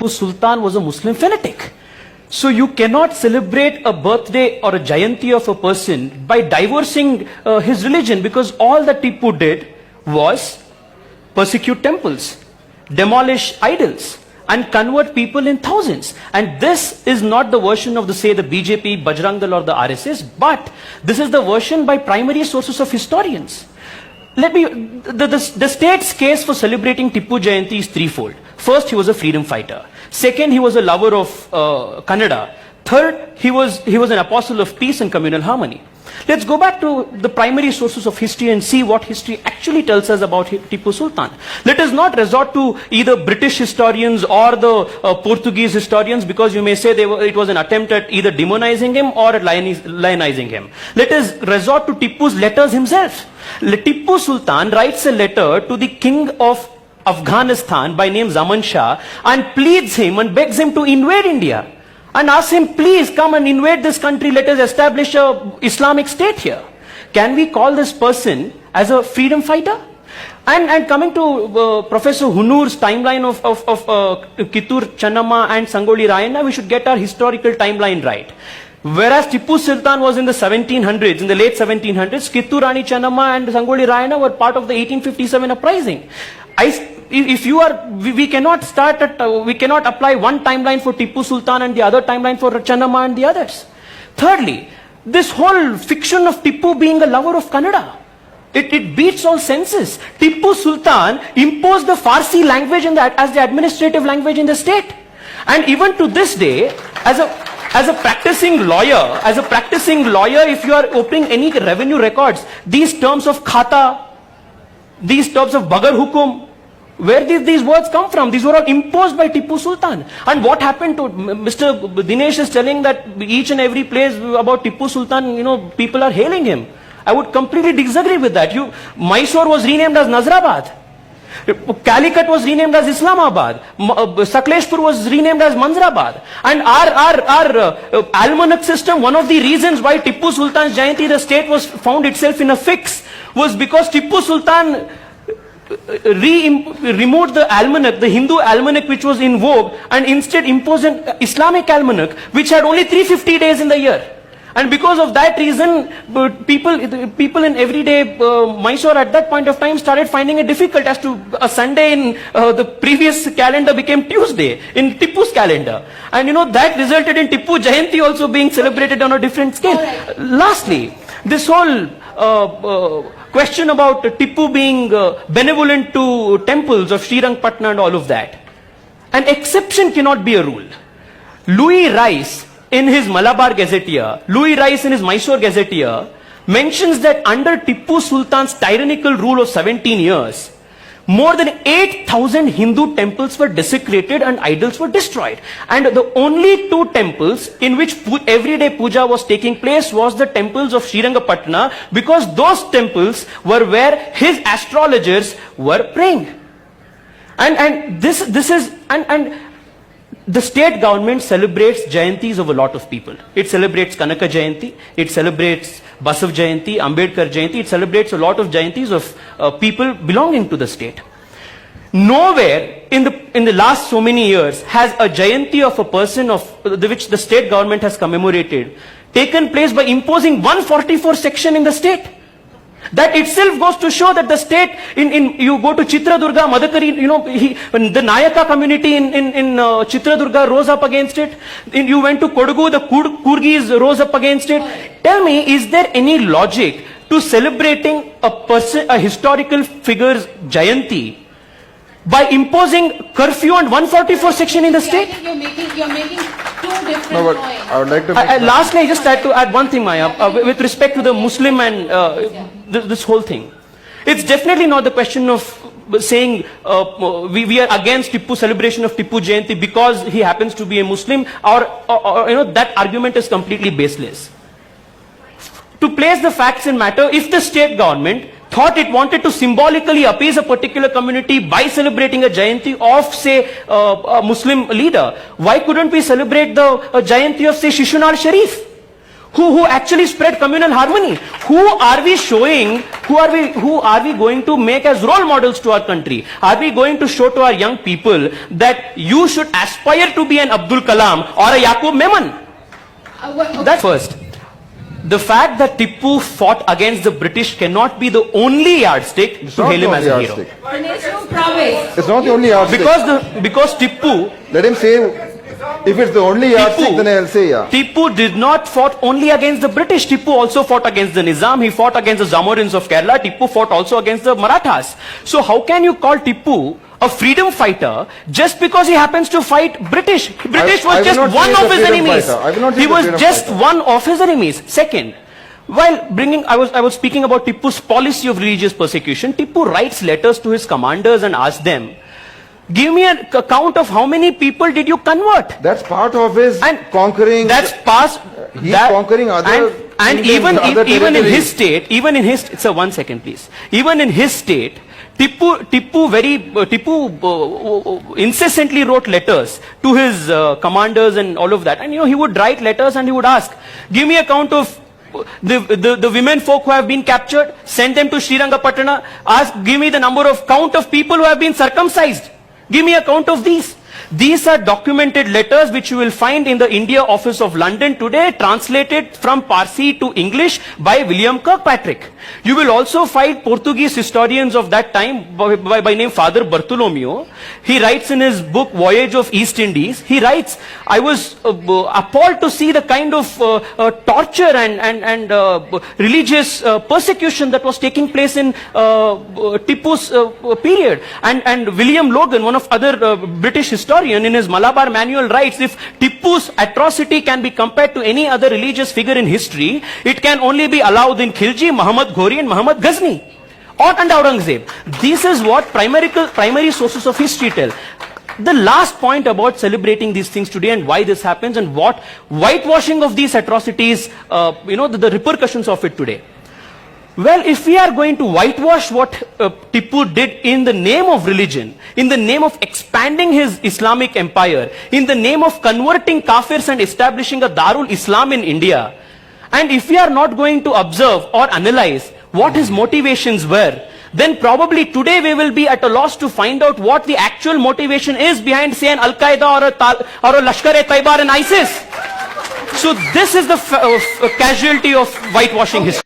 Tipu Sultan was a Muslim fanatic. So you cannot celebrate a birthday or a Jayanti of a person by divorcing his religion, because all that Tipu did was persecute temples, demolish idols, and convert people in thousands. And this is not the version of the BJP, Bajrang Dal or the RSS, but this is the version by primary sources of historians. The state's case for celebrating Tipu Jayanti is threefold. First, he was a freedom fighter. Second, he was a lover of Kannada. Third, he was an apostle of peace and communal harmony. Let's go back to the primary sources of history and see what history actually tells us about Tipu Sultan. Let us not resort to either British historians or the Portuguese historians, because you may say it was an attempt at either demonizing him or at lionizing him. Let us resort to Tipu's letters himself. Tipu Sultan writes a letter to the king of Afghanistan by name Zaman Shah and pleads him and begs him to invade India. And ask him, please come and invade this country, let us establish a Islamic state here. Can we call this person as a freedom fighter? And coming to Professor Hunur's timeline of Kittur Channamma and Sangoli Rayanna, we should get our historical timeline right. Whereas Tipu Sultan was in the 1700s, in the late 1700s, Kittur Rani Channamma and Sangoli Rayanna were part of the 1857 uprising. We cannot apply one timeline for Tipu Sultan and the other timeline for Channamma and the others. Thirdly, this whole fiction of Tipu being a lover of Kannada, it beats all senses. Tipu Sultan imposed the Farsi language as the administrative language in the state. And even to this day, as a practicing lawyer, if you are opening any revenue records, these terms of khata, these terms of bagar hukum, where did these words come from? These were all imposed by Tipu Sultan. And what happened to Mr. Dinesh is telling that each and every place about Tipu Sultan, people are hailing him. I would completely disagree with that. Mysore was renamed as Nazrabad. Calicut was renamed as Islamabad. Sakleshpur was renamed as Manzrabad. And our almanac system, one of the reasons why Tipu Sultan's Jayanti, the state found itself in a fix, was because Tipu Sultan removed the almanac, the Hindu almanac which was in vogue, and instead imposed an Islamic almanac which had only 350 days in the year. And because of that reason, people in everyday Mysore at that point of time started finding it difficult as to a Sunday in the previous calendar became Tuesday in Tipu's calendar. And that resulted in Tipu Jayanti also being celebrated on a different scale. Right. Lastly, this whole question about Tipu being benevolent to temples of Srirangpatna and all of that. An exception cannot be a rule. Louis Rice in his Malabar Gazetteer, Louis Rice in his Mysore Gazetteer mentions that under Tipu Sultan's tyrannical rule of 17 years, more than 8,000 Hindu temples were desecrated and idols were destroyed. And the only two temples in which everyday puja was taking place was the temples of Srirangapatna, because those temples were where his astrologers were praying. And the state government celebrates Jayantis of a lot of people. It celebrates Kanaka Jayanti, it celebrates Basav Jayanti, Ambedkar Jayanti, it celebrates a lot of Jayantis of people belonging to the state. Nowhere in the last so many years has a Jayanti of a person which the state government has commemorated taken place by imposing 144 section in the state. That itself goes to show that the state, you go to Chitradurga, Madakari, the Nayaka community in Chitradurga rose up against it. You went to Kodagu, the Kurgis rose up against it. Tell me, is there any logic to celebrating a historical figure's Jayanti by imposing curfew and 144 section in the state? You're making two different points. I would like to lastly, I just had to add one thing, Maya, with respect to the Muslim and this whole thing. It's definitely not the question of saying we are against Tipu celebration of Tipu Jayanti because he happens to be a Muslim, or that argument is completely baseless. To place the facts in matter, if the state government thought it wanted to symbolically appease a particular community by celebrating a Jayanti of, say, a Muslim leader, why couldn't we celebrate the Jayanti of, say, Shishunal Sharif, who actually spread communal harmony. Who are we showing, who are we going to make as role models to our country? Are we going to show to our young people that you should aspire to be an Abdul Kalam or a Yaqub Memon? That's first. The fact that Tippu fought against the British cannot be the only yardstick It's to not hail the him only as a hero. yardstick. Dinesh Prabhu. It's not the only yardstick. Because Tippu, Let him say, if it's the only yardstick, then I'll say yeah. Tippu did not fought only against the British. Tippu also fought against the Nizam. He fought against the Zamorins of Kerala. Tippu fought also against the Marathas. So how can you call Tippu a freedom fighter just because he happens to fight British? British I was will just not say one he's a of his freedom enemies. fighter. I will not say He he's a was freedom just fighter. one of his enemies. Second, while I was speaking about Tippu's policy of religious persecution, Tippu writes letters to his commanders and asks them, give me an account of how many people did you convert? That's part of his And conquering. That's past. He's conquering other and kingdoms, other even in his territories. state, even in his, sir, 1 second, please. Even in his state, Tippu incessantly wrote letters to his commanders and all of that. And he would write letters and he would ask, give me account of the women folk who have been captured, send them to Srirangapatna, give me the count of people who have been circumcised. Give me a count of these. These are documented letters which you will find in the India Office of London today, translated from Parsi to English by William Kirkpatrick. You will also find Portuguese historians of that time by name Father Bartolomeo. He writes in his book Voyage of East Indies, he writes, I was appalled to see the kind of torture and religious persecution that was taking place in Tippu's period. And William Logan, one of other British historian, in his Malabar Manual writes, if Tippu's atrocity can be compared to any other religious figure in history, it can only be allowed in Khilji, Muhammad Ghori and Muhammad Ghazni and Aurangzeb. This is what primary sources of history tell. The last point about celebrating these things today and why this happens and what whitewashing of these atrocities, the repercussions of it today. Well, if we are going to whitewash what Tippu did in the name of religion, in the name of expanding his Islamic empire, in the name of converting kafirs and establishing a Darul Islam in India, and if we are not going to observe or analyze what his motivations were, then probably today we will be at a loss to find out what the actual motivation is behind, say, an Al-Qaeda or a Lashkar-e-Taiba and ISIS. So this is the casualty of whitewashing history.